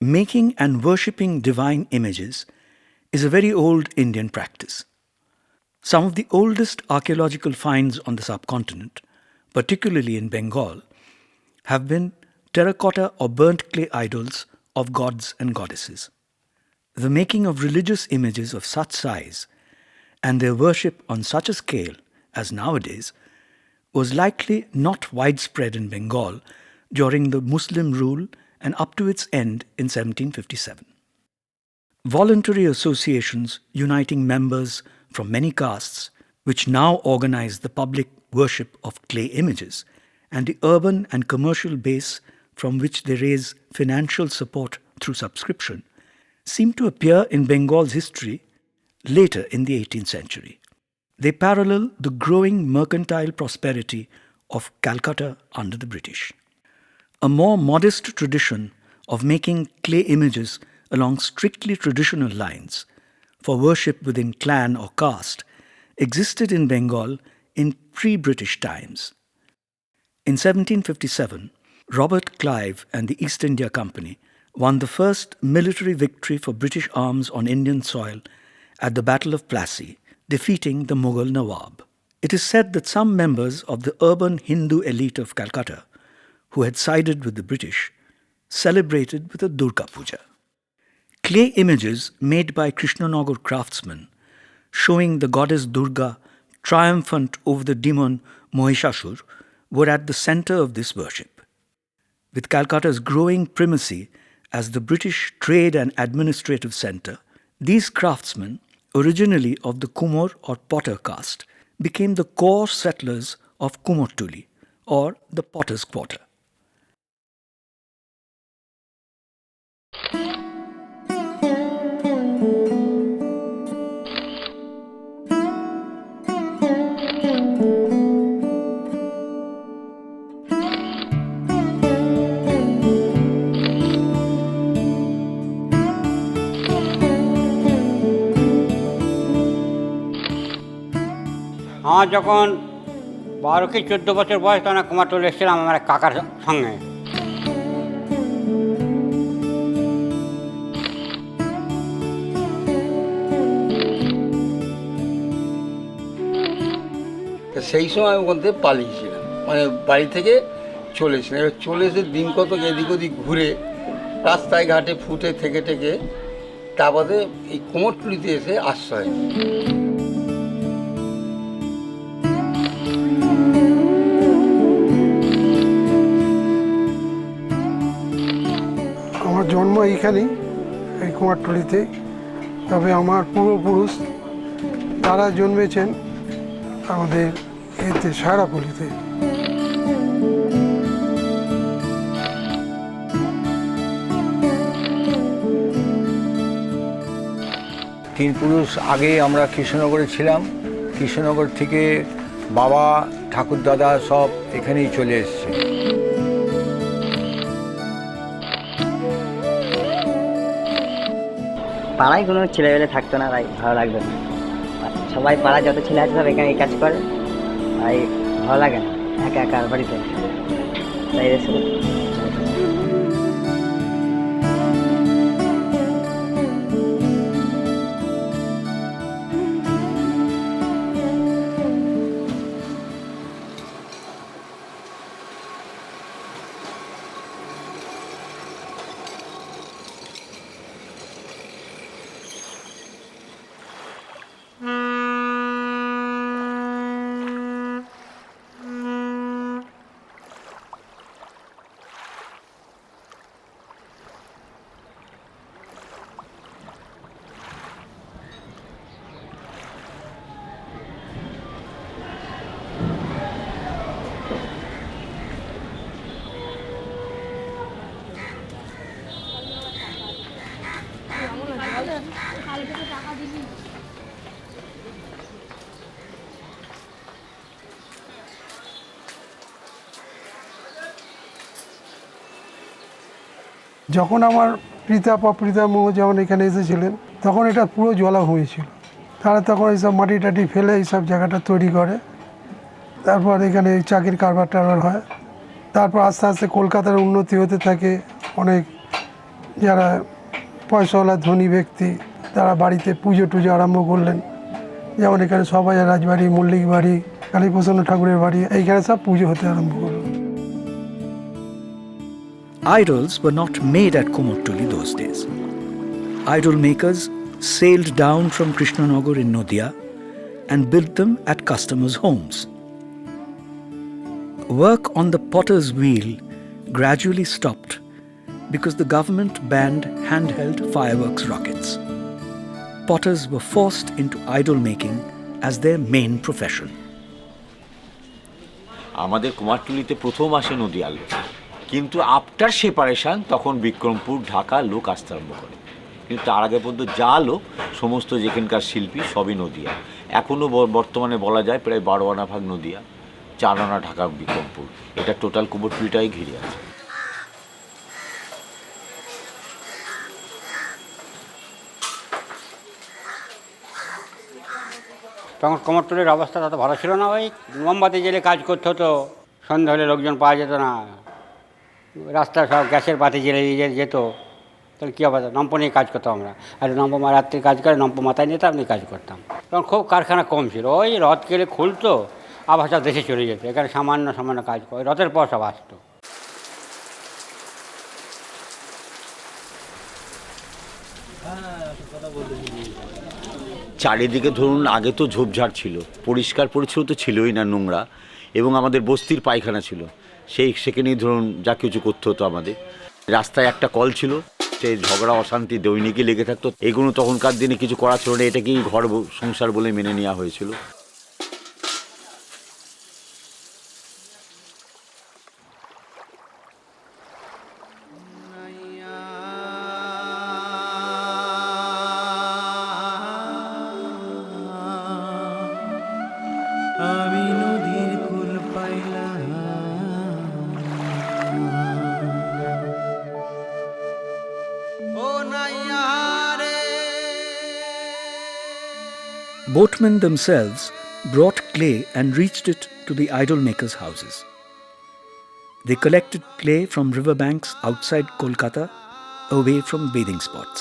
Making and worshipping divine images is a very old Indian practice. Some of the oldest archaeological finds on the subcontinent, particularly in Bengal, have been terracotta or burnt clay idols of gods and goddesses. The making of religious images of such size and their worship on such a scale as nowadays was likely not widespread in Bengal during the Muslim rule and up to its end in 1757. Voluntary associations uniting members from many castes, which now organize the public worship of clay images, and the urban and commercial base from which they raise financial support through subscription, seem to appear in Bengal's history later in the 18th century. They parallel the growing mercantile prosperity of Calcutta under the British. A more modest tradition of making clay images along strictly traditional lines for worship within clan or caste existed in Bengal in pre-British times. In 1757, Robert Clive and the East India Company won the first military victory for British arms on Indian soil at the Battle of Plassey, defeating the Mughal Nawab. It is said that some members of the urban Hindu elite of Calcutta, who had sided with the British, celebrated with a Durga Puja. Clay images made by Krishnanagar craftsmen showing the goddess Durga triumphant over the demon Mahishasur were at the center of this worship. With Calcutta's growing primacy as the British trade and administrative center, these craftsmen, originally of the Kumar or potter caste, became the core settlers of Kumartuli, or the potter's quarter. আমার যখন 12 কি 14 বছর বয়স তখন কুমারটুলি এসেছিলাম আমার এক কাকার সঙ্গে। সেই সময় আমি ওখান থেকে পালিয়েছিলাম, মানে বাড়ি থেকে চলেছিলাম। এবার চলে এসে দিন কত এদিক ওদিক ঘুরে রাস্তায় ঘাটে ফুটে থেকে থেকে তারপরে এই কুমারটুলিতে এসে আশ্রয়। আমার জন্ম এইখানেই, এই কুমারটুলিতে। তবে আমার পূর্বপুরুষ তারা জন্মেছেন আমাদের এতে সারাপল্লিতে। তিন পুরুষ আগে আমরা কৃষ্ণনগরে ছিলাম, কৃষ্ণনগর থেকে বাবা ঠাকুরদাদা সব এখানেই চলে এসছে। পাড়ায় কোনো ছেলেবেলে থাকতো না, তাই ভালো লাগতো না। সবাই পাড়ায় যত ছেলে আছে সব এখানে কাজ করে, তাই ভালো লাগে না একা একা বাড়িতে, তাই এসে যখন আমার পিতা বা পিতামহ যখন এখানে এসেছিলেন তখন এটা পুরো জলাভূমি ছিল। তারা তখন এইসব মাটি টাটি ফেলে এইসব জায়গাটা তৈরি করে, তারপর এখানে চাকরির কারবার টারবার হয়। তারপর আস্তে আস্তে কলকাতার উন্নতি হতে থাকে, অনেক যারা পয়সাওয়ালা ধনী ব্যক্তি তারা বাড়িতে পুজো টুজো আরম্ভ করলেন। যেমন এখানে সবাই রাজবাড়ি, মল্লিক বাড়ি, কালীপ্রসন্ন ঠাকুরের বাড়ি, এইখানে সব পুজো হতে আরম্ভ করলো। Idols were not made at Kumottuli those days. Idol makers sailed down from Krishnanagar in Nodia and built them at customers' homes. Work on the potter's wheel gradually stopped because the government banned handheld fireworks rockets. Potters were forced into idol making as their main profession. আমাদের কুমারটুলিতে প্রথম আসে নদীয়ার লোক, কিন্তু after separation তখন বিক্রমপুর, ঢাকা লোক আসতে আরম্ভ করে। কিন্তু তার আগে পর্যন্ত যা লোক সমস্ত যেখানকার শিল্পী সবই নদীয়া। এখনও বর্তমানে বলা যায় প্রায় 12 আনা ভাগ নদীয়া, 4 আনা ঢাকা, বিক্রমপুর। এটা টোটাল কুমারটুলিটাই ঘিরে আছে। তখন কুমোরটুলির অবস্থা তত ভালো ছিল না, ওই মোমবাতি জেলে কাজ করতে হতো, সন্ধ্যা হলে লোকজন পাওয়া যেত না, রাস্তায় সব গ্যাসের বাতি জেলে দিয়ে যেত। তাহলে কী অবস্থা, নম্প নিয়ে কাজ করতাম আমরা। আর নম্প রাত্রি কাজ করে নম্প মাথায় নিতাম, নিয়ে কাজ করতাম। তখন খুব কারখানা কম ছিল, ওই রথ কেলে খুলতো, আবার সব দেশে চলে যেত। এখানে সামান্য সামান্য কাজ করে রথের পর সব আসতো। চারিদিকে ধরুন আগে তো ঝোপঝাড় ছিল, পরিষ্কার পরিচ্ছন্ন তো ছিলই না, নোংরা, এবং আমাদের বস্তির পায়খানা ছিল, সেখানেই ধরুন যা কিছু করতে হতো আমাদের। রাস্তায় একটা কল ছিল, সেই ঝগড়া অশান্তি দৈনিকই লেগে থাকতো। এগুলো তখনকার দিনে কিছু করা ছিল না, এটাকেই ঘর সংসার বলে মেনে নেওয়া হয়েছিল। Boatmen themselves brought clay and reached it to the idol makers' houses. They collected clay from riverbanks outside Kolkata, away from bathing spots.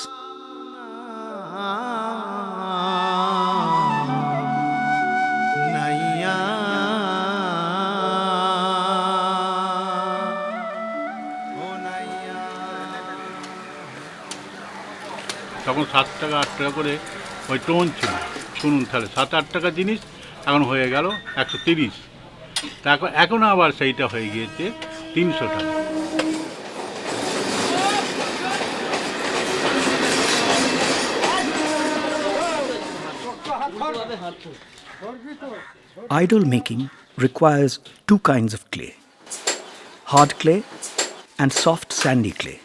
তখন 7 টাকা 8 টাকা করে ওই টোন ছিল। শুনুন তাহলে 7-8 টাকা জিনিস এখন হয়ে গেল 130, এখন আবার সেইটা হয়ে গিয়েছে 300 টাকা। Idol making requires two kinds of clay: hard clay and soft sandy clay.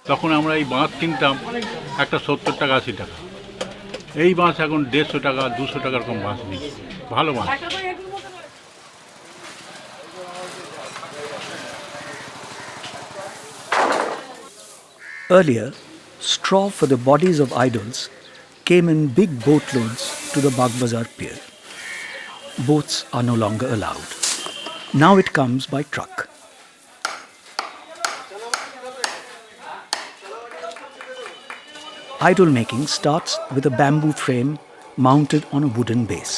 তখন আমরা এই বাঁশ কিনতাম একটা 70 টাকা 80 টাকা। এই বাঁশ এখন 150 টাকা 200 টাকার কম বাঁশ নেই, ভালো বাঁশ। Earlier, straw for the bodies of idols came in big boatloads to the Bagbazar pier. Boats are no longer allowed. Now it comes by truck. Idol making starts with a bamboo frame mounted on a wooden base.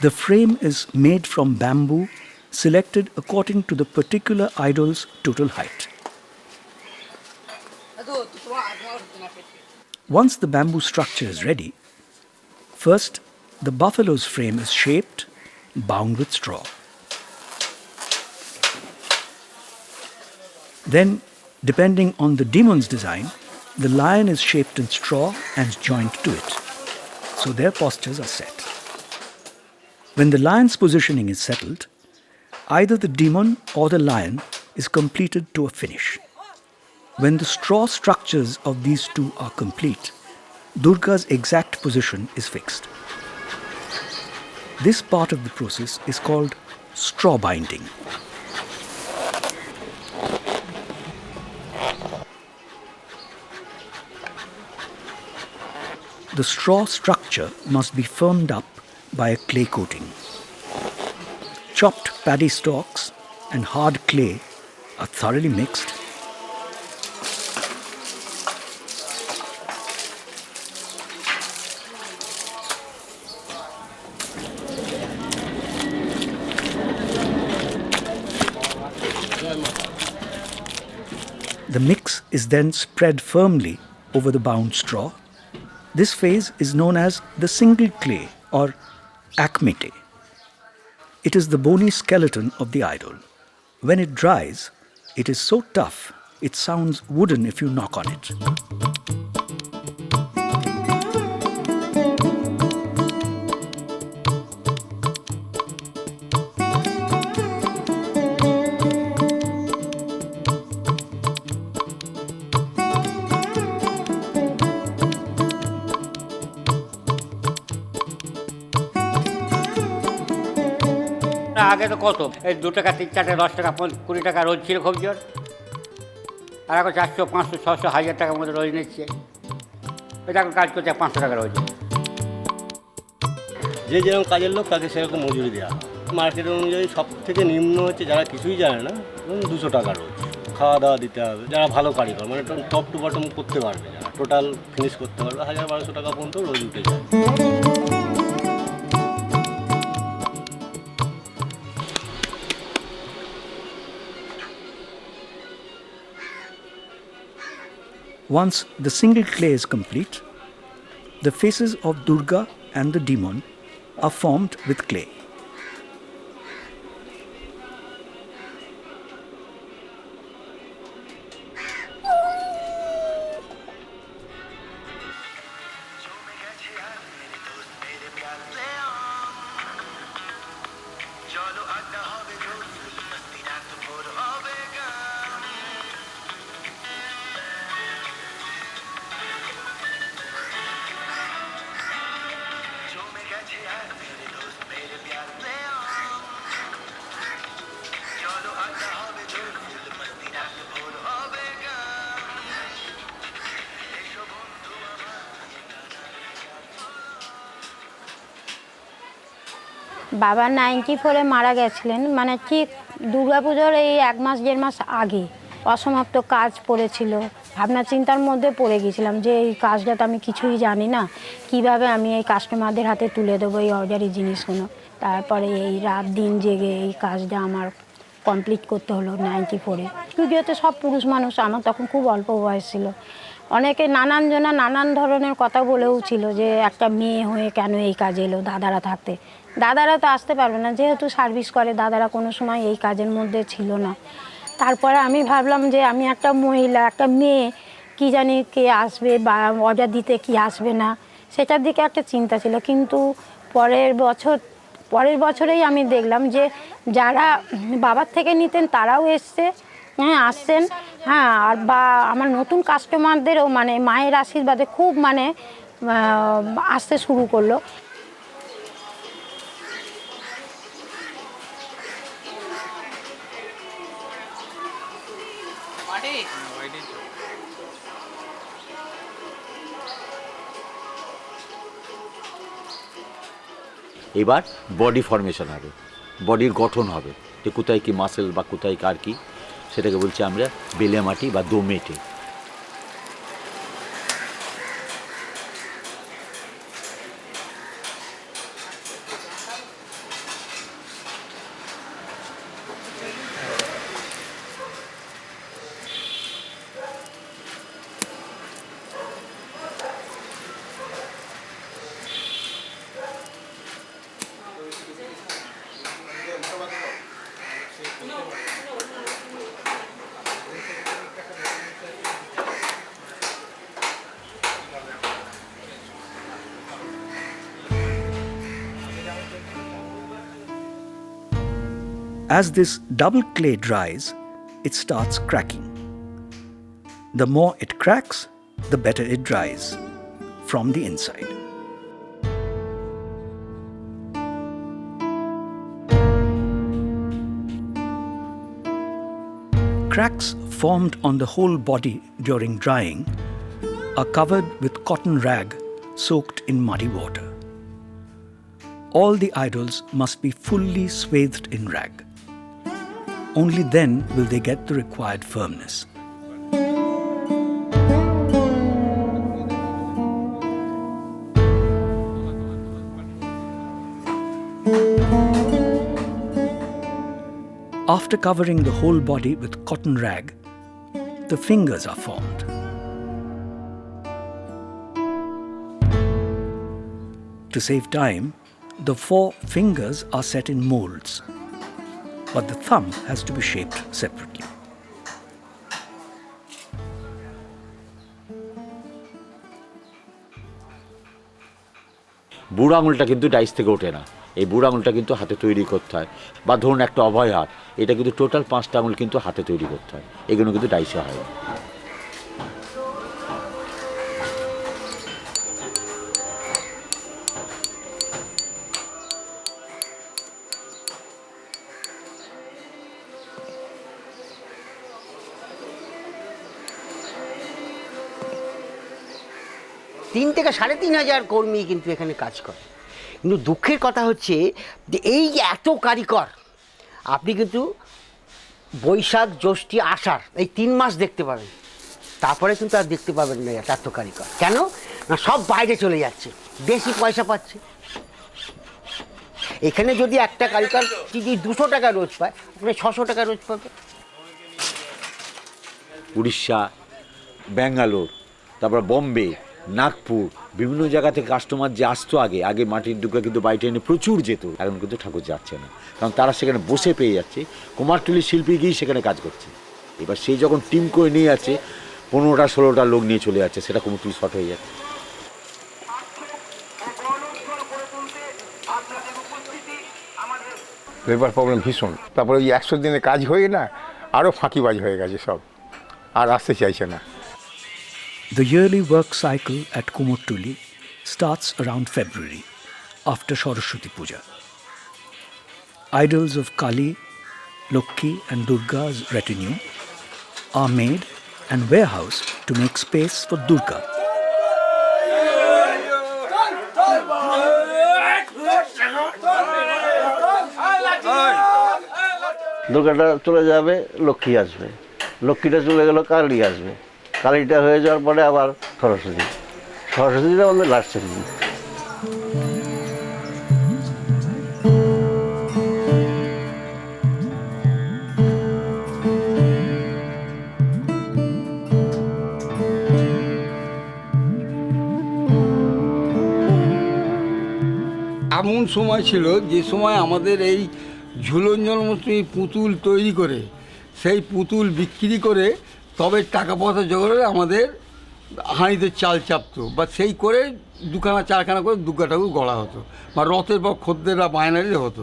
The frame is made from bamboo selected according to the particular idol's total height. Once the bamboo structure is ready, first the buffalo's frame is shaped, bound with straw. Then, depending on the demon's design, the lion is shaped in straw and joined to it, so their postures are set. When the lion's positioning is settled, either the demon or the lion is completed to a finish. When the straw structures of these two are complete, Durga's exact position is fixed. This part of the process is called straw binding. the straw structure must be firmed up by a clay coating. Chopped paddy stalks and hard clay are thoroughly mixed. The mix is then spread firmly over the bound straw. This phase is known as the single clay or akmete. It is the bony skeleton of the idol. When it dries, it is so tough it sounds wooden if you knock on it. আগে তো কত এই 2 টাকা 3 টাকা 10 টাকা 20 টাকা রোজ ছিল খুব জোর, আর এখন 400 500 600 1000 টাকার মধ্যে রোজ নিচ্ছে। এটা এখন কাজ করছে 500 টাকা রোজ। যে যেরকম কাজের লোক তাকে সেরকম মজুরি দেওয়া হয়। মার্কেট অনুযায়ী সব থেকে নিম্ন হচ্ছে যারা কিছুই জানে না 200 টাকা রোজ। খাওয়া দাওয়া দিতে হবে, যারা ভালো কারিগর মানে টপ টু বটম করতে পারবে, যারা টোটাল ফিনিশ করতে পারবে 1000-1200 টাকা পর্যন্ত রোজ উঠে যায়। Once the single clay is complete, the faces of Durga and the demon are formed with clay. বাবা 94-এ মারা গেছিলেন, মানে ঠিক দুর্গাপুজোর এই 1 মাস 1.5 মাস আগে। অসমাপ্ত কাজ পড়েছিল, ভাবনা চিন্তার মধ্যে পড়ে গেছিলাম যে এই কাজটা তো আমি কিছুই জানি না, কিভাবে আমি এই কাস্টমারদের হাতে তুলে দেবো এই অর্ডারি জিনিসগুলো। তারপরে এই রাত দিন জেগে এই কাজটা আমার কমপ্লিট করতে হলো 94-এ। স্টুডিওতে সব পুরুষ মানুষ, আমার তখন খুব অল্প বয়স ছিল। অনেকে নানানজনা নানান ধরনের কথা বলেও ছিল যে একটা মেয়ে হয়ে কেন এই কাজে এলো, দাদারা থাকতে। দাদারা তো আসতে পারবে না, যেহেতু সার্ভিস করে, দাদারা কোনো সময় এই কাজের মধ্যে ছিল না। তারপরে আমি ভাবলাম যে আমি একটা মহিলা, একটা মেয়ে, কি জানি কে আসবে বা অর্ডার দিতে কি আসবে না, সেটার দিকে একটা চিন্তা ছিল। কিন্তু পরের বছরেই আমি দেখলাম যে যারা বাবার থেকে নিতেন তারাও আসছেন, হ্যাঁ। আর বা আমার নতুন কাস্টমারদেরও মানে মায়ের আশীর্বাদে খুব মানে আসতে শুরু করলো। এবার বডি ফর্মেশন হবে, বডির গঠন হবে, যে কোথায় কি মাসেল বা কোথায় কার কি, সেটাকে বলছি আমরা বেলে মাটি বা দোমেটে। As this double clay dries, it starts cracking. The more it cracks, the better it dries from the inside. Cracks formed on the whole body during drying are covered with cotton rag soaked in muddy water. All the idols must be fully swathed in rag. Only then will they get the required firmness. After covering the whole body with cotton rag, the fingers are formed. To save time, the 4 fingers are set in molds, but the thumb has to be shaped separately. বুড়ো আঙুলটা কিন্তু dice থেকে ওঠে না, এই বুড়ো আঙুলটা কিন্তু হাতে তৈরি করতে হয়। বা ধরুন একটা অভয় হাত, এটা কিন্তু টোটাল 5টা আঙুল কিন্তু হাতে তৈরি করতে হয়, এগুলো কিন্তু ডাইসে হয় না। তিন থেকে 3,500 কর্মী কিন্তু এখানে কাজ করে। কিন্তু দুঃখের কথা হচ্ছে যে এই যে এত কারিগর, আপনি কিন্তু বৈশাখ জ্যৈষ্ঠ আষাঢ় এই 3 মাস দেখতে পাবেন, তারপরে কিন্তু আর দেখতে পাবেন না এত কারিগর। কেন না, সব বাইরে চলে যাচ্ছে, বেশি পয়সা পাচ্ছে। এখানে যদি একটা কারিগর যদি 200 টাকা রোজ পায়, আপনি 600 টাকা রোজ পাবে। উড়িষ্যা, ব্যাঙ্গালোর, তারপর বম্বে, নাগপুর, বিভিন্ন জায়গা থেকে কাস্টমার যে আসতো আগে মাটির দুর্গা কিন্তু বাইরে এনে প্রচুর যেত, এখন কিন্তু ঠাকুর যাচ্ছে না, কারণ তারা সেখানে বসে পেয়ে যাচ্ছে। কুমারটুলির শিল্পী গিয়েই সেখানে কাজ করছে। এবার সেই যখন টিম করে নিয়ে যাচ্ছে, 15টা-16টা লোক নিয়ে চলে যাচ্ছে, সেটা কুমারটুলি শর্ট হয়ে যাচ্ছে। লেবার প্রবলেম ভীষণ। তারপরে ওই 100 দিনে কাজ হয়ে না আরও ফাঁকিবাজ হয়ে গেছে সব, আর আসতে চাইছে না। The yearly work cycle at Kumottuli starts around February, after Saraswati Puja. Idols of Kali, Lokki and Durga's retinue are made and warehoused to make space for Durga. দুর্গাটা চলে যাবে, লক্ষ্মী আসবে, লক্ষ্মীটা চলে গেল, কালী আসবে, কালীটা হয়ে যাওয়ার পরে আবার সরস্বতীটা আমাদের লাস্টের দিন। এমন সময় ছিল যে সময় আমাদের এই ঝুলন জন্মাষ্টমী পুতুল তৈরি করে সেই পুতুল বিক্রি করে তবে টাকা পয়সা জোগাড়ে আমাদের হাঁড়িতে চাল চাপতো, বা সেই করে 2খানা-4খানা করে দুর্গা ঠাকুর গড়া হতো, বা রথের পর খদ্দেররা বায়না দিলে হতো।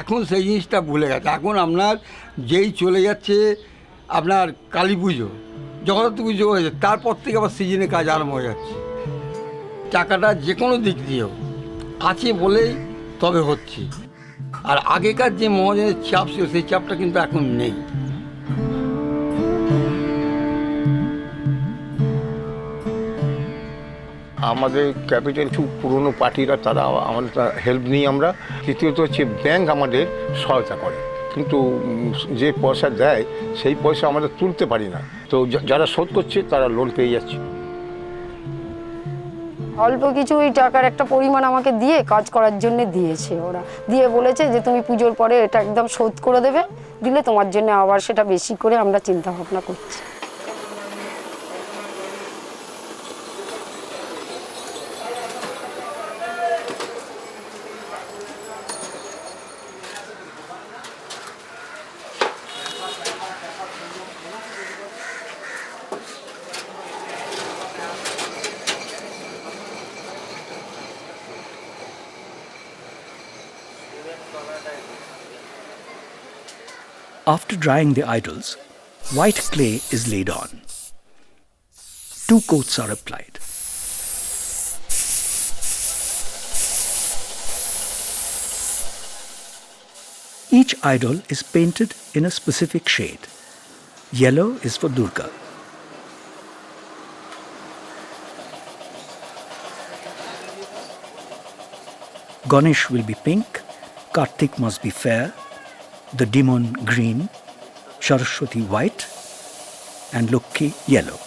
এখন সেই জিনিসটা ভুলে গেছে। এখন আপনার যেই চলে যাচ্ছে আপনার কালী পুজো, জগদ্ধাত্রী পুজো হয়ে যাচ্ছে, তারপর থেকে আবার সিজনে কাজ আরম্ভ হয়ে যাচ্ছে। টাকাটা যে কোনো দিক দিয়েও আছে বলেই তবে হচ্ছে। আর আগেকার যে মহাজনের চাপ ছিল সেই চাপটা কিন্তু এখন নেই। আমাদের ক্যাপিটাল কিছু পুরনো পার্টিরা তারা আমাদের হেল্প নিই আমরা। তৃতীয়ত হচ্ছে ব্যাংক আমাদের সহায়তা করে, কিন্তু যে পয়সা দেয় সেই পয়সা আমরা তুলতে পারি না। তো যারা শোধ করছে তারা লোন পেয়ে যাচ্ছে। অল্প কিছু ওই টাকার একটা পরিমাণ আমাকে দিয়ে কাজ করার জন্য দিয়েছে ওরা, দিয়ে বলেছে যে তুমি পুজোর পরে এটা একদম শোধ করে দেবে, দিলে তোমার জন্য আবার সেটা বেশি করে আমরা চিন্তা ভাবনা করছি। After drying the idols, white clay is laid on. 2 coats are applied. Each idol is painted in a specific shade. Yellow is for Durga. Ganesh will be pink, Kartik must be fair, the demon green, Saraswati white, and Lokki yellow.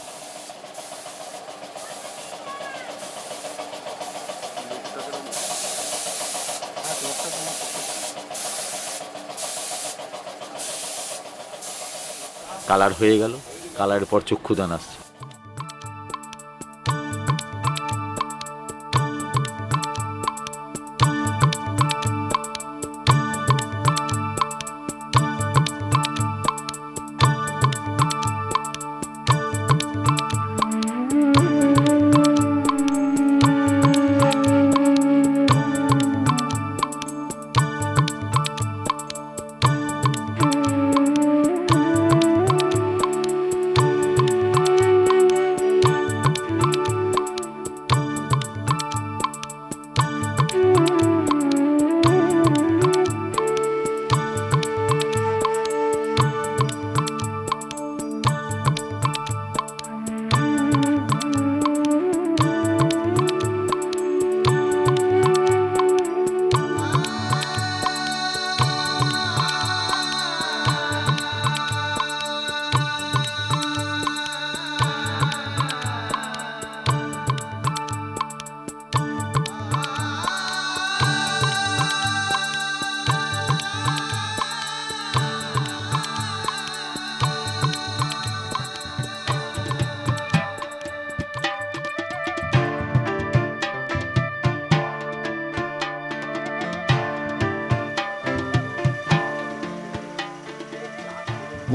Colour হয়ে গেল, কালারের পর চক্ষুদান আসছে।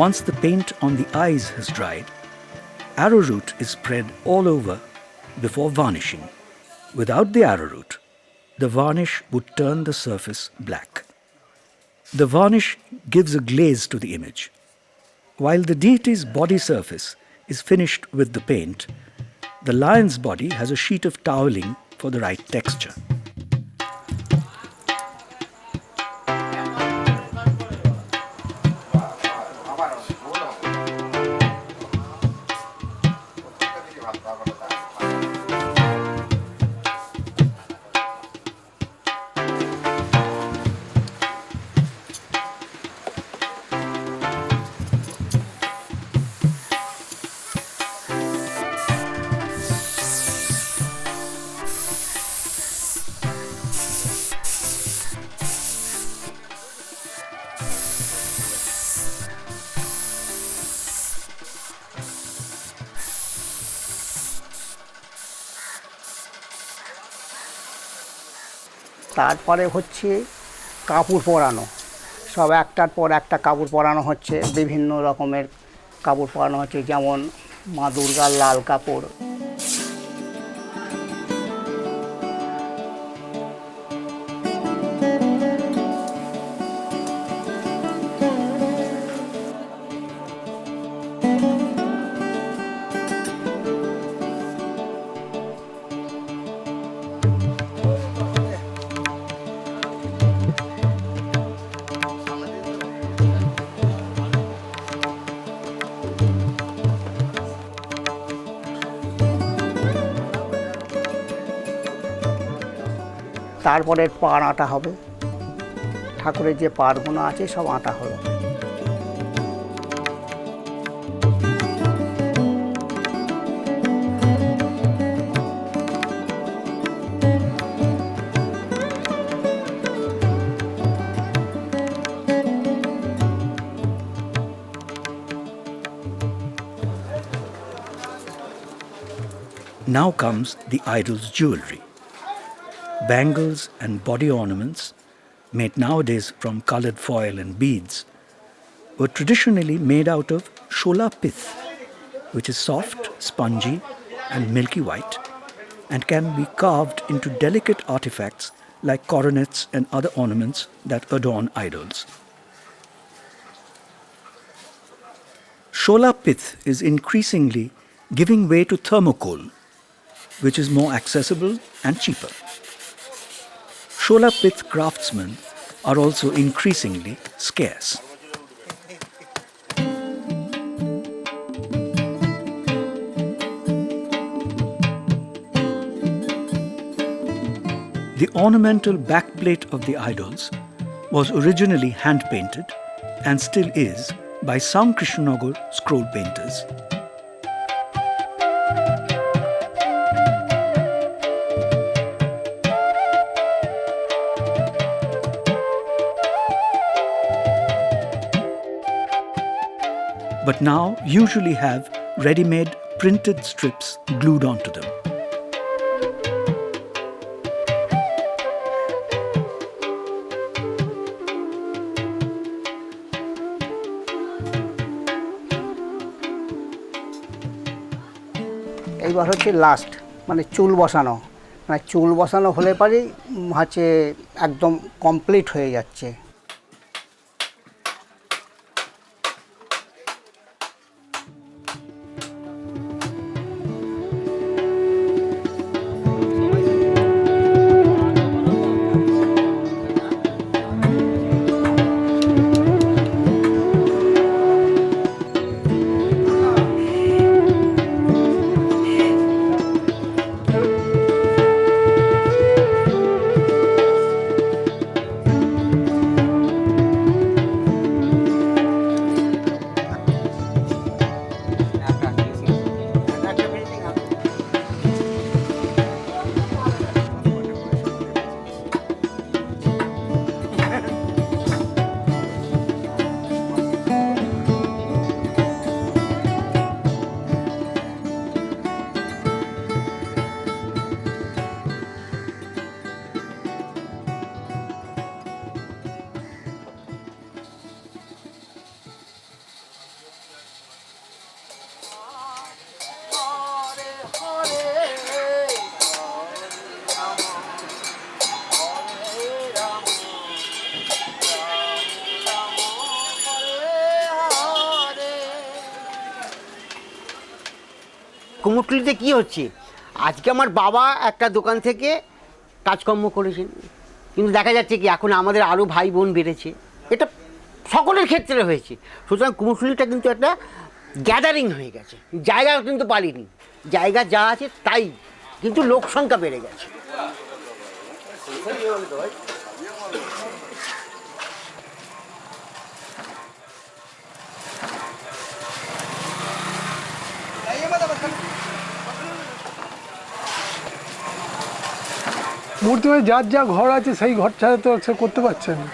Once the paint on the eyes has dried, arrowroot is spread all over before varnishing. Without the arrowroot, the varnish would turn the surface black. The varnish gives a glaze to the image. While the deity's body surface is finished with the paint, the lion's body has a sheet of toweling for the right texture. তারপরে হচ্ছে কাপড় পরানো, সব একটার পর একটা কাপড় পরানো হচ্ছে, বিভিন্ন রকমের কাপড় পরানো হচ্ছে, যেমন মা দুর্গার লাল কাপড়, তারপরে পাড় আঁটা হবে, ঠাকুরের যে পাড়গুলো আছে সব আঁটা হলো। Now comes the idol's jewelry. Bangles and body ornaments, made nowadays from colored foil and beads, were traditionally made out of shola pith, which is soft, spongy, and milky white, and can be carved into delicate artifacts like coronets and other ornaments that adorn idols. Shola pith is increasingly giving way to thermocol, which is more accessible and cheaper. Shola pith craftsmen are also increasingly scarce. The ornamental backplate of the idols was originally hand-painted and still is by some Krishnanagar scroll painters. But now usually have ready-made printed strips glued onto them. এইবার হচ্ছে last মানে চুল বসানো, মানে চুল বসানো হলে পরেই হচ্ছে একদম কমপ্লিট হয়ে যাচ্ছে। কুমোরটুলিতে কি হচ্ছে, আজকে আমার বাবা একটা দোকান থেকে কাজকর্ম করেছেন, কিন্তু দেখা যাচ্ছে কি এখন আমাদের আরও ভাই বোন বেড়েছে, এটা সকলের ক্ষেত্রে হয়েছে। সুতরাং কুমোরটুলিটা কিন্তু একটা গ্যাদারিং হয়ে গেছে, জায়গা কিন্তু পালিনি, জায়গা যা আছে তাই, কিন্তু লোক সংখ্যা বেড়ে গেছে। মূর্তি যার যা ঘর আছে সেই ঘর ছাড়া তো সে করতে পারছে না।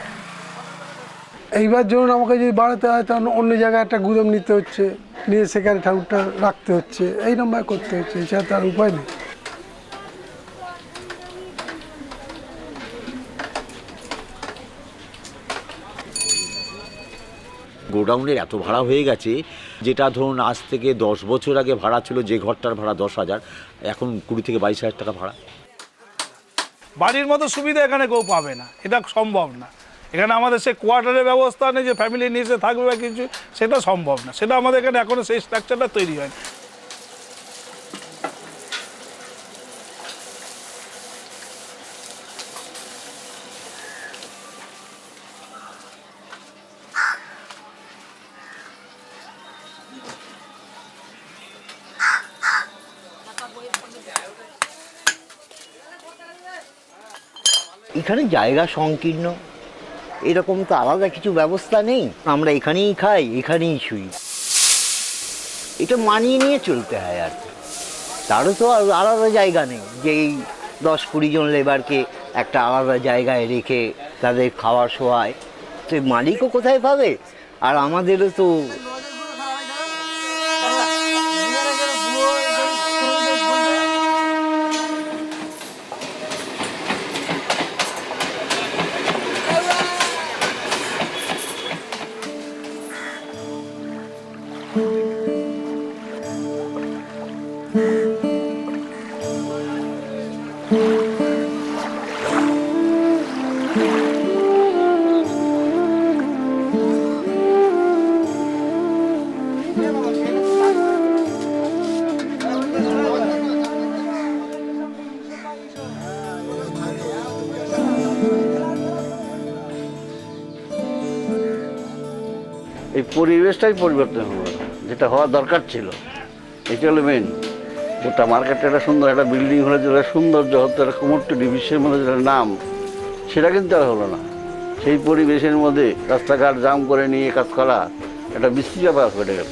এইবার ধরুন আমাকে যদি বাড়াতে হয় তখন অন্য জায়গায় একটা গুদাম নিতে হচ্ছে, নিয়ে সেখানে ঠাকুরটা রাখতে হচ্ছে, এইরকমভাবে করতে হচ্ছে, এছাড়া তার উপায় নেই। গোডাউনের এত ভাড়া হয়ে গেছে, যেটা ধরুন আজ থেকে 10 বছর আগে ভাড়া ছিল যে ঘরটার ভাড়া 10,000, এখন 20 থেকে 22,000 টাকা ভাড়া। বাড়ির মতো সুবিধা এখানে কেউ পাবে না, এটা সম্ভব না। এখানে আমাদের সে কোয়ার্টারের ব্যবস্থা নেই যে ফ্যামিলি নিয়ে এসে থাকবে বা কিছু, সেটা সম্ভব না, সেটা আমাদের এখানে এখনও সেই স্ট্রাকচারটা তৈরি হয়নি। এখানে জায়গা সংকীর্ণ, এরকম তো আলাদা কিছু ব্যবস্থা নেই, আমরা এখানেই খাই এখানেই শুই, এটা মানিয়ে নিয়ে চলতে হয়। আর তারও তো আলাদা জায়গা নেই যে এই 10-20 জন লেবারকে একটা আলাদা জায়গায় রেখে তাদের খাওয়া শোয়ায়, তো মালিকও কোথায় পাবে, আর আমাদেরও তো এই পরিবেশটাই পরিবর্তন হলো, যেটা হওয়া দরকার ছিল, এটা হলো মেন। গোটা মার্কেটটা একটা সুন্দর একটা বিল্ডিং হলে যেটা সৌন্দর্য হতো, একটা কুমোরটুলি বিশ্বের মধ্যে যেটা নাম, সেটা কিন্তু আর হলো না। সেই পরিবেশের মধ্যে রাস্তাঘাট জাম করে নিয়ে কাজ করা একটা বিশ্রী ব্যাপার ঘটে গেল।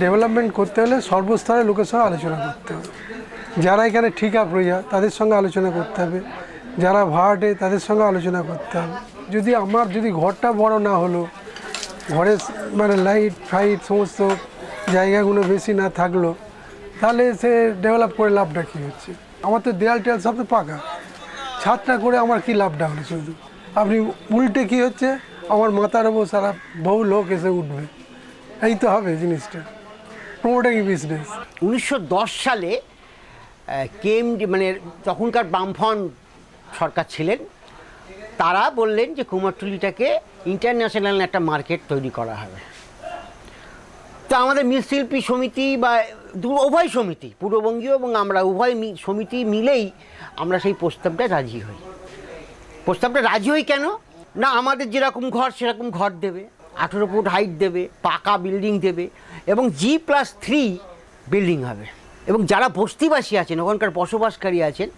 ডেভেলপমেন্ট করতে হলে সর্বস্তরের লোকের সঙ্গে আলোচনা করতে হবে। যারা এখানে ঠিকা প্রজা তাদের সঙ্গে আলোচনা করতে হবে, যারা ভাড়াটে তাদের সঙ্গে আলোচনা করতে হবে। যদি ঘরটা বড় না হলো, ঘরে মানে লাইট ফাইট সমস্ত জায়গাগুলো বেশি না থাকলো, তাহলে সে ডেভেলপ করে লাভটা কী হচ্ছে? আমার তো দেয়াল টেয়াল সব তো পাকা, ছাদটা করে আমার কি লাভটা হলো? শুধু আপনি উল্টে কী হচ্ছে, আমার মাথার ওপর সারা বহু লোক এসে উঠবে, এই তো হবে জিনিসটা। Promoting business. 1910 সালে কেএমডি মানে তখনকার বামফ্রন্ট সরকার ছিলেন, তারা বললেন যে কুমারটুলিটাকে ইন্টারন্যাশনাল একটা মার্কেট তৈরি করা হবে। তো আমাদের মৃৎশিল্পী সমিতি বা উভয় সমিতি, পূর্ববঙ্গীয় এবং আমরা উভয় সমিতি মিলেই আমরা সেই প্রস্তাবটা রাজি হই। প্রস্তাবটা রাজি হই কেন না, আমাদের যেরকম ঘর সেরকম ঘর দেবে, 18 ফুট হাইট দেবে, পাকা বিল্ডিং দেবে এবং G+3 বিল্ডিং হবে। এবং যারা বস্তিবাসী আছেন, ওখানকার বসবাসকারী আছেন,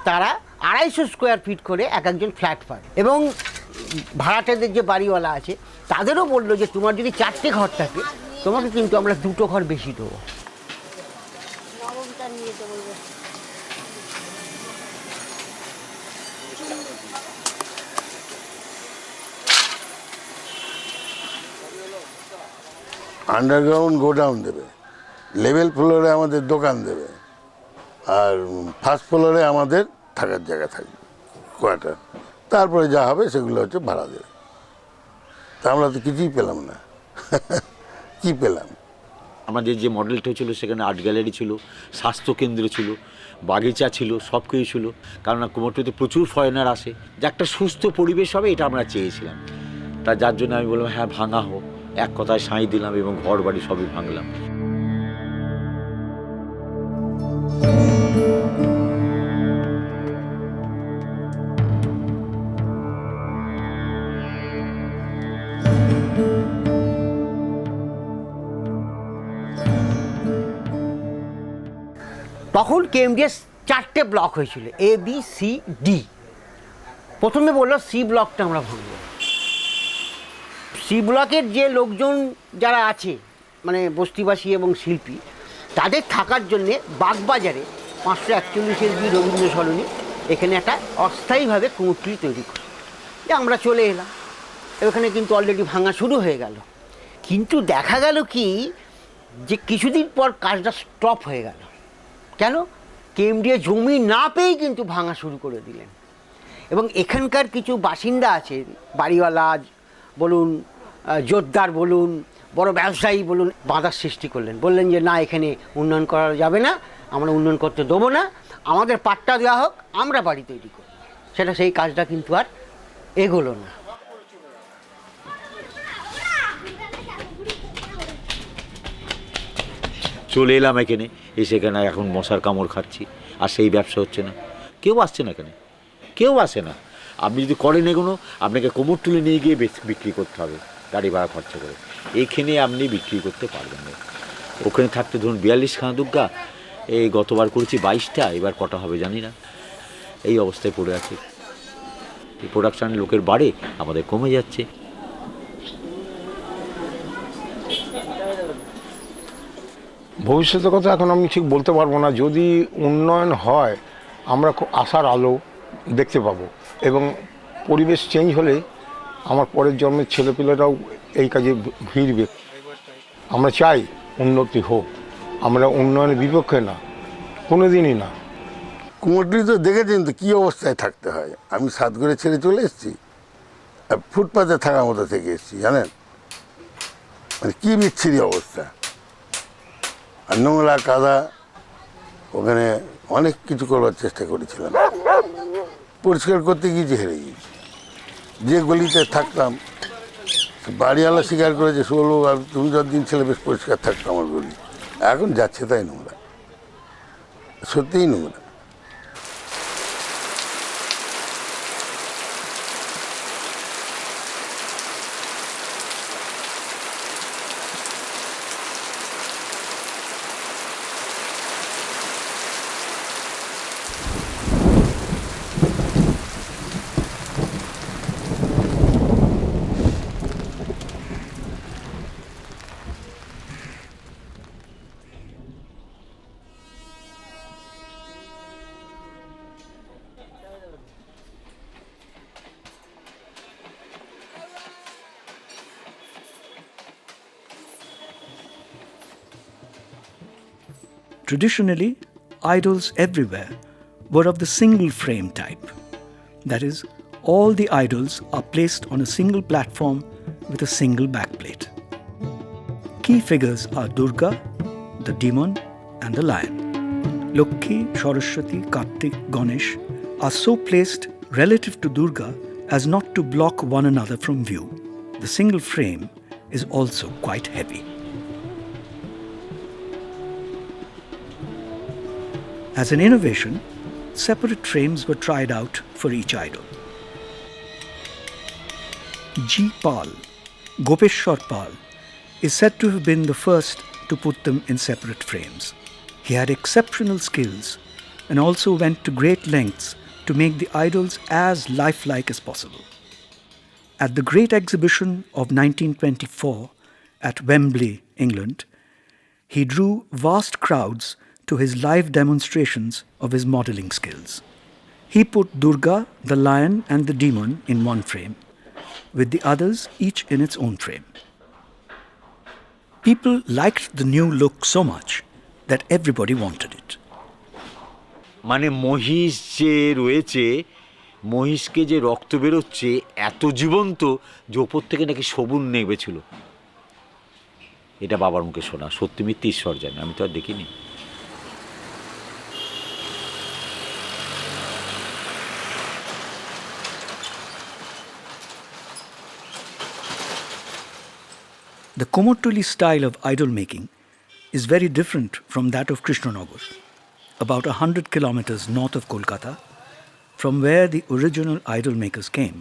তারা 250 স্কোয়ার ফিট করে এক একজন ফ্ল্যাট পাবে। এবং ভাড়াটেদের যে বাড়িওয়ালা আছে তাদেরও বললো যে তোমার যদি 4টে ঘর থাকে তোমাকে কিন্তু আমরা 2টো ঘর বেশি দেবো। আন্ডারগ্রাউন্ড গোডাউন দেবে, লেভেল ফ্লোরে আমাদের দোকান দেবে, আর ফার্স্ট ফ্লোরে আমাদের থাকার জায়গা থাকবে, কোয়ার্টার। তারপরে যা হবে সেগুলো হচ্ছে ভাড়া দেবে। তা আমরা তো কিছুই পেলাম না। কি পেলাম? আমাদের যে মডেলটা ছিল সেখানে আর্ট গ্যালারি ছিল, স্বাস্থ্যকেন্দ্র ছিল, বাগিচা ছিল, সব কিছু ছিল। কারণ কুমোরটুলিতে প্রচুর ফরেনার আসে, যে একটা সুস্থ পরিবেশ হবে এটা আমরা চেয়েছিলাম। তা যার জন্য আমি বললাম হ্যাঁ ভাঙা হোক, এক কথায় সাঁই দিলাম এবং ঘর বাড়ি সবই ভাঙলাম। তখন কেএমডিএস 4টে ব্লক হয়েছিল, ABCD। প্রথমে বললো সি ব্লকটা আমরা ভাঙব। সি ব্লকের যে লোকজন যারা আছে মানে বস্তিবাসী এবং শিল্পী, তাদের থাকার জন্যে বাগবাজারে 541 রবীন্দ্র সরণি এখানে একটা অস্থায়ীভাবে কুমোরটুলি তৈরি করে আমরা চলে এলাম। এখানে কিন্তু অলরেডি ভাঙা শুরু হয়ে গেল। কিন্তু দেখা গেল কি যে কিছুদিন পর কাজটা স্টপ হয়ে গেল। কেন? কেএমডিএ জমি না পেয়েই কিন্তু ভাঙা শুরু করে দিলেন। এবং এখানকার কিছু বাসিন্দা আছেন, বাড়িওয়ালা বলুন, জোরদার বলুন, বড় ব্যবসায়ী বলুন, বাধার সৃষ্টি করলেন। বললেন যে না, এখানে উন্নয়ন করা যাবে না, আমরা উন্নয়ন করতে দেবো না, আমাদের পাট্টা দেওয়া হোক, আমরা বাড়ি তৈরি করি। সেই কাজটা কিন্তু আর এগোলো না। চলে এলাম এখানে, এখানে এখন মশার কামড় খাচ্ছি, আর সেই ব্যবসা হচ্ছে না। কেউ আসছে না এখানে, কেউ আসে না। আপনি যদি করেন এগুলো, আপনাকে কুমোরটুলি নিয়ে গিয়ে বিক্রি করতে হবে গাড়ি ভাড়া খরচা করে। এইখানে আপনি বিক্রি করতে পারবেন না। ওখানে থাকতে ধরুন 42খানা দুর্গা, এই গতবার করেছি 22টা, এবার কটা হবে জানি না। এই অবস্থায় পড়ে আছে। এই প্রোডাকশান লোকের বাড়ে, আমাদের কমে যাচ্ছে। ভবিষ্যতের কথা এখন আমি ঠিক বলতে পারবো না। যদি উন্নয়ন হয় আমরা খুব আশার আলো দেখতে পাবো, এবং পরিবেশ চেঞ্জ হলে আমার পরের জন্মের ছেলেপিলেরাও এই কাজে ভিড়বে। আমরা চাই উন্নতি হোক, আমরা উন্নয়নের বিপক্ষে না, কোনো দিনই না। কুমোরটুলি তো দেখেছেন তো কী অবস্থায় থাকতে হয়। আমি সাতগড়ে ছেড়ে চলে এসেছি, ফুটপাতে থাকার মতো থেকে এসেছি, জানেন। মানে কী বিচ্ছিরি অবস্থা, আর নোংরা কাদা, ওখানে অনেক কিছু করবার চেষ্টা করেছিলাম, পরিষ্কার করতে গিয়েছি হেরে গিয়েছি। যে গলিতে থাকতাম বাড়িওয়ালা স্বীকার করেছে, শুভলু তুমি যতদিন ছেলে বেশ পরিষ্কার থাকতো আমার গলি, এখন যাচ্ছে তাই নোংরা, সত্যিই নোংরা। Traditionally, idols everywhere were of the single frame type. That is, all the idols are placed on a single platform with a single backplate. Key figures are Durga, the demon, and the lion. Lokhi, Saraswati, Kartik, Ganesh are so placed relative to Durga as not to block one another from view. The single frame is also quite heavy. As an innovation, separate frames were tried out for each idol. G. Pal, Gopeshwar Pal, is said to have been the first to put them in separate frames. He had exceptional skills and also went to great lengths to make the idols as lifelike as possible. At the Great Exhibition of 1924 at Wembley, England, he drew vast crowds to his live demonstrations of his modelling skills. He put Durga, the lion and the demon in one frame, with the others each in its own frame. People liked the new look so much that everybody wanted it. মানে মহিষ যে রয়েছে, মহিষকে যে রক্ত বেরোচ্ছে এত জীবন্ত যে ওপর থেকে নাকি সবুজ নেমেছিল, এটা বাবার মুখে শোনা। সত্যি মিথ্যে ঈশ্বর জানে, আমি তো আর দেখিনি। The Komotuli style of idol making is very different from that of Krishnanagar, about 100 kilometers north of Kolkata, from where the original idol makers came.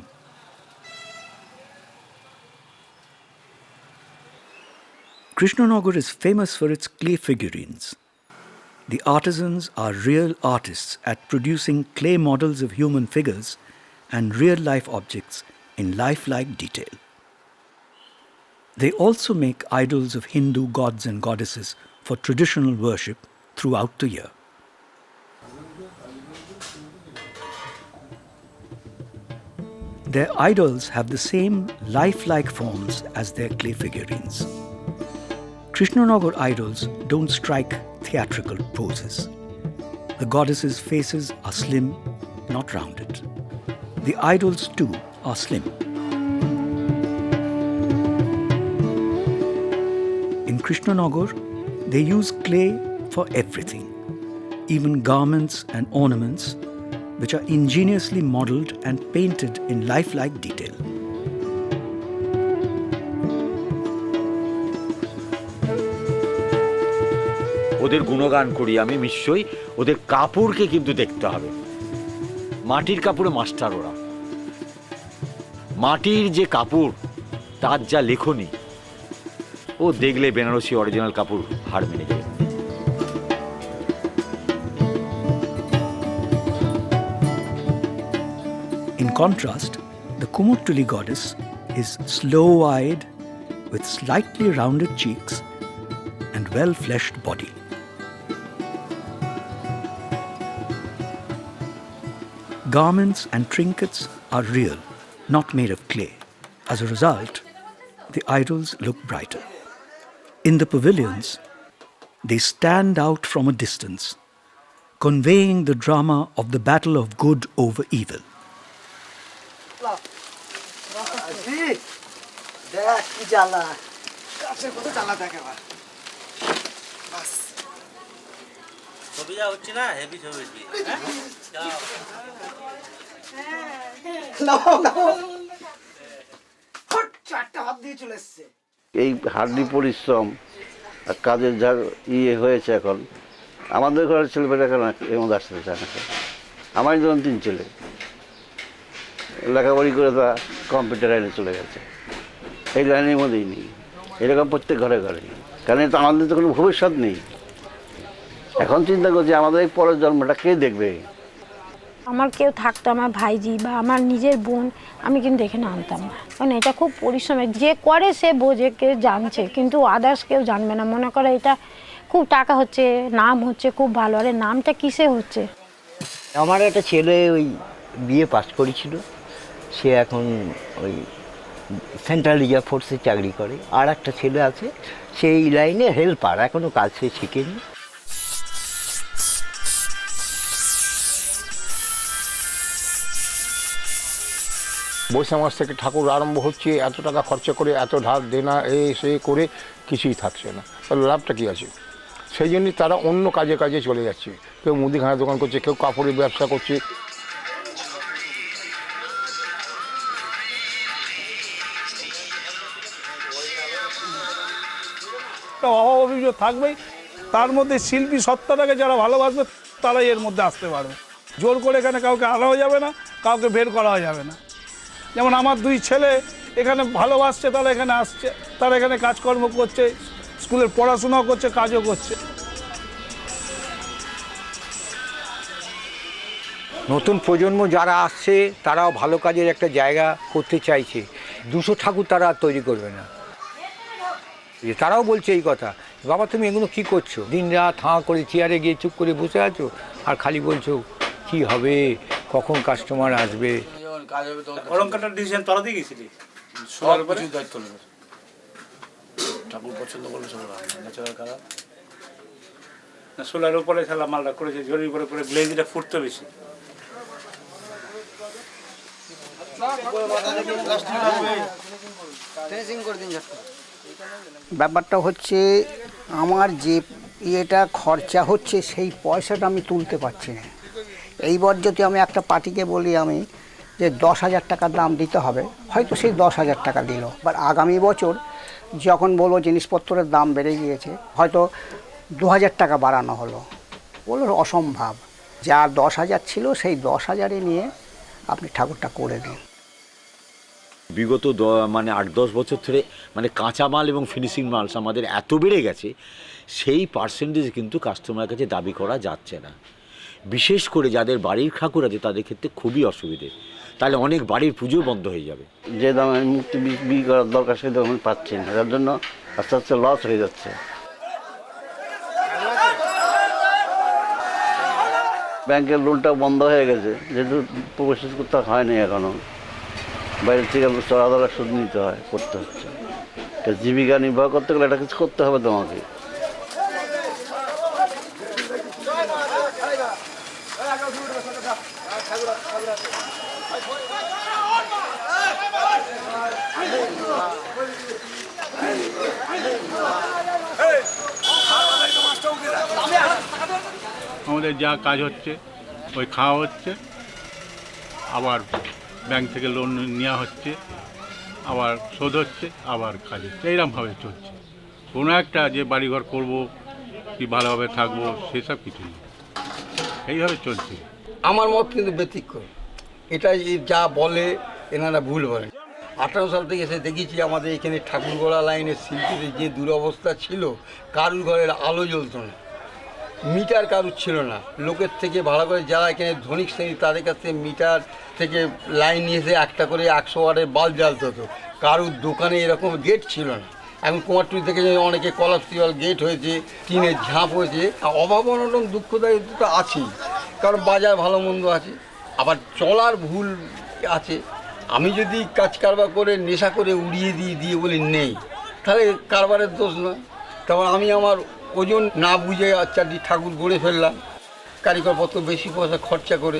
Krishnanagar is famous for its clay figurines. The artisans are real artists at producing clay models of human figures and real-life objects in lifelike detail. They also make idols of Hindu gods and goddesses for traditional worship throughout the year. Their idols have the same lifelike forms as their clay figurines. Krishnanagar idols don't strike theatrical poses. The goddesses' faces are slim, not rounded. The idols too are slim. In Krishnanagar, they use clay for everything, even garments and ornaments, which are ingeniously modelled and painted in lifelike detail. ওদের গুণগান করি আমি নিশ্চয়ই, ওদের কাপড়কে কিন্তু দেখতে হবে। মাটির কাপড়ে মাস্টার ওরা। মাটির যে কাপড়, তার যা লেখনী, ও দেখলে বেনারসি অরিজিনাল কাপড় হাড় মেনে যায়। In contrast, the Kumotuli goddess is slow-eyed with slightly rounded cheeks and well-fleshed body. Garments and trinkets are real, not made of clay. As a result, the idols look brighter. In the pavilions, they stand out from a distance, conveying the drama of the battle of good over evil. ছবি যা হচ্ছে না heavy ছবি এই hardly পরিশ্রম আর কাজের যা হয়েছে এখন আমাদের ঘরের ছেলেমেয়েরা কেন এর মধ্যে আসতে চায় না। আমার যেমন 3 ছেলে লেখাপড়ি করে তা কম্পিউটার লাইনে চলে গেছে, এই লাইনের মধ্যেই নেই। এরকম প্রত্যেক ঘরে ঘরে, কারণ এটা আমাদের তো কোনো ভবিষ্যৎ নেই। এখন চিন্তা করছি আমাদের এই পরের জন্মটা কে দেখবে। আমার কেউ থাকতো, আমার ভাইজি বা আমার নিজের বোন, আমি কিন্তু এখানে আনতাম না, কারণ এটা খুব পরিশ্রমের। যে করে সে বোঝে, কেউ জানছে, কিন্তু আদার্স কেউ জানবে না। মনে করে এটা খুব টাকা হচ্ছে, নাম হচ্ছে, খুব ভালো। আরে নামটা কিসে হচ্ছে? আমার একটা ছেলে ওই বিএ পাস করেছিল, সে এখন ওই সেন্ট্রাল রিজার্ভ ফোর্সে চাকরি করে। আর একটা ছেলে আছে, সেই লাইনে হেল্পার, এখনও কাজ সে শিখেনি। বৈশাখ মাস থেকে ঠাকুর আরম্ভ হচ্ছে, এত টাকা খরচা করে এত ধার দেনা সে করে কিছুই থাকছে না, তাহলে লাভটা কী আছে? সেই জন্যই তারা অন্য কাজে কাজে চলে যাচ্ছে। কেউ মুদিখানা দোকান করছে, কেউ কাপড়ের ব্যবসা করছে। একটা অভাব অভিযোগ থাকবেই, তার মধ্যে শিল্পী সত্তাটাকে যারা ভালোবাসবে তারাই এর মধ্যে আসতে পারবে। জোর করে এখানে কাউকে আনাও যাবে না, কাউকে বের করাও যাবে না। যেমন আমার 2 ছেলে এখানে ভালোবাসছে, তারা এখানে আসছে, তারা এখানে কাজকর্ম করছে, স্কুলের পড়াশোনাও করছে, কাজও করছে। নতুন প্রজন্ম যারা আসছে তারাও ভালো কাজের একটা জায়গা করতে চাইছে। 200 ঠাকুর তারা আর তৈরি করবে না। তারাও বলছে এই কথা, বাবা তুমি এগুলো কী করছো? দিন রাত হাঁ করে চেয়ারে গিয়ে চুপ করে বসে আছো আর খালি বলছো কি হবে, কখন কাস্টমার আসবে। অলঙ্কারটার ডিসিশন তোরা দিয়ে গেছিলি? সবার উপরে দায়িত্ব নেবে। ঠাকুর পছন্দ করলে সবার ন্যাচারাল কালার না, সোলার উপরে খেলা মালটা করেছে, জরির উপরে করে গ্লেজিটা ফুটতে বেশি। ব্যাপারটা হচ্ছে আমার যে ইয়েটা খরচা হচ্ছে সেই পয়সাটা আমি তুলতে পারছি না। এইবার যদি আমি একটা পার্টিকে বলি আমি যে 10,000 টাকা দাম দিতে হবে, হয়তো সেই 10,000 টাকা দিল। এবার আগামী বছর যখন বলবো জিনিসপত্রের দাম বেড়ে গিয়েছে, হয়তো 2,000 টাকা বাড়ানো হলো, বললো অসম্ভব। যা 10,000 ছিল সেই 10,000-এ নিয়ে আপনি ঠাকুরটা করে দিন। বিগত মানে 8-10 বছর ধরে মানে কাঁচামাল এবং ফিনিশিং মাল আমাদের এত বেড়ে গেছে, সেই পার্সেন্টেজ কিন্তু কাস্টমারের কাছে দাবি করা যাচ্ছে না। বিশেষ করে যাদের বাড়ির ঠাকুর আছে তাদের ক্ষেত্রে খুবই অসুবিধে, তাহলে অনেক বাড়ির পুজো বন্ধ হয়ে যাবে। যে দামে মুক্তি বিক্রি করার দরকার সেই দাম আমি পাচ্ছি না, যার জন্য আস্তে আস্তে লস হয়ে যাচ্ছে। ব্যাংকের লোনটা বন্ধ হয়ে গেছে, যেহেতু প্রসেস করতে হয়নি এখনও। বাইরের থেকে চড়া ধরা সুদ নিতে হয়, করতে হচ্ছে। জীবিকা নির্বাহ করতে গেলে এটা কিছু করতে হবে তোমাকে। আমাদের যা কাজ হচ্ছে ওই খাওয়া হচ্ছে, আবার ব্যাংক থেকে লোন নেওয়া হচ্ছে, আবার শোধ হচ্ছে, আবার কাজ হচ্ছে, এইরকমভাবে চলছে। কোনো একটা যে বাড়িঘর করবো কি ভালোভাবে থাকবো সেসব কিছু নেই, এইভাবে চলছে। আমার মত কিন্তু ব্যতিক্রম। এটা যা বলে এনারা ভুল বলে। 18 সাল থেকে এসে দেখেছি আমাদের এখানে ঠাকুরগড়া লাইনের শিল্পীদের যে দুরবস্থা ছিল, কারুর ঘরের আলো জ্বলতো না, মিটার কারুর ছিল না। লোকের থেকে ভাড়া করে যারা এখানে ধনিক শ্রেণী তাদের কাছ থেকে মিটার থেকে লাইন নিয়ে এসে একটা করে 100 ওয়াটের বাল্ব জ্বালতে হতো। কারুর দোকানে এরকম গেট ছিল না। এখন কুমারটুলি থেকে অনেকে কলাপসিওয়াল গেট হয়েছে, টিনের ঝাঁপ হয়েছে। অভাব অনটন দুঃখদায়িত্ব তো আছেই, কারণ বাজার ভালো মন্দ আছে, আবার চলার ভুল আছে। আমি যদি কাজ কারবার করে নেশা করে উড়িয়ে দিয়ে বলি নেই, তাহলে কারবারের দোষ নয়। তারপর আমি আমার ওজন না বুঝে 4টি ঠাকুর গড়ে ফেললাম, কারিগরপত্র বেশি পয়সা খরচা করে,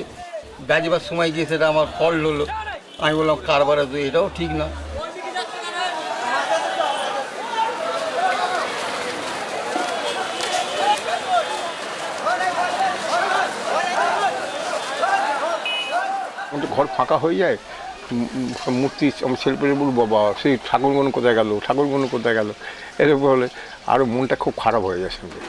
বেচবার সময় গিয়ে সেটা আমার ফল হলো। আমি বললাম কারবারের দোষ, এটাও ঠিক না। ঘর ফাঁকা হয়ে যায়, মূর্তি আমার ছেলেপেলে বলবো বাবা সেই ঠাকুরগুলো কোথায় গেল, ঠাকুরগুলো কোথায় গেল, এরকম বলে আরও মনটা খুব খারাপ হয়ে যায় সঙ্গে।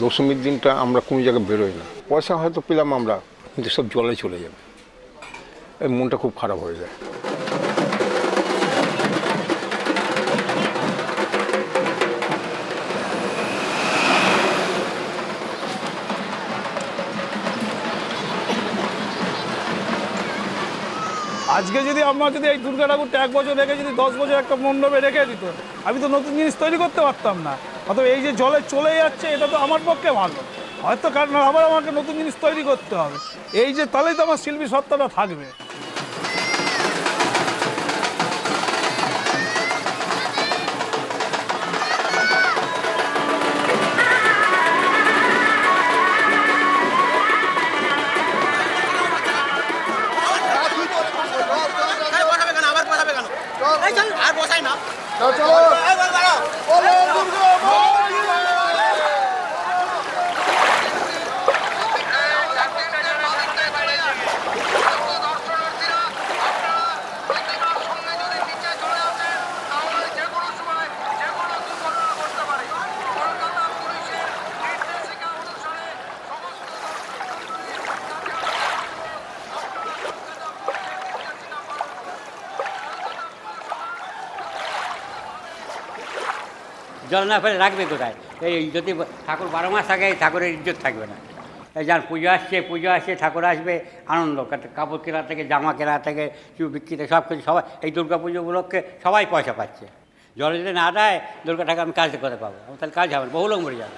দশমীর দিনটা আমরা কোনো জায়গায় বেরোই না, পয়সা হয়তো পেলাম আমরা, কিন্তু সব জলে চলে যাবে, এই মনটা খুব খারাপ হয়ে যায়। আজকে যদি আমার যদি এই দুর্গা ঠাকুরটা 1 বছর রেখে যদি 10 বছর একটা মণ্ডপে রেখে দিত, আমি তো নতুন জিনিস তৈরি করতে পারতাম না। অথবা এই যে জলে চলে যাচ্ছে এটা তো আমার পক্ষে ভালো, হয়তো কারণ আবার আমাকে নতুন জিনিস তৈরি করতে হবে, এই যে তাহলেই তো আমার শিল্পী সত্তাটা থাকবে। জল না ফেলে রাখবে কোথায়? এই যদি ঠাকুর 12 মাস থাকে ঠাকুরের ইজ্জত থাকবে না। এই যার পুজো আসছে ঠাকুর আসবে, আনন্দ, কাপড় কেনা থেকে জামা কেনা থেকে বিক্রি থেকে সব কিছু সবাই এই দুর্গা পুজো উপলক্ষে সবাই পয়সা পাচ্ছে। জল যদি না দেয় দুর্গা ঠাকুর আমি কাজ করতে পাবো, তাহলে কাজ হবে, বহু লোক মরে যাবে।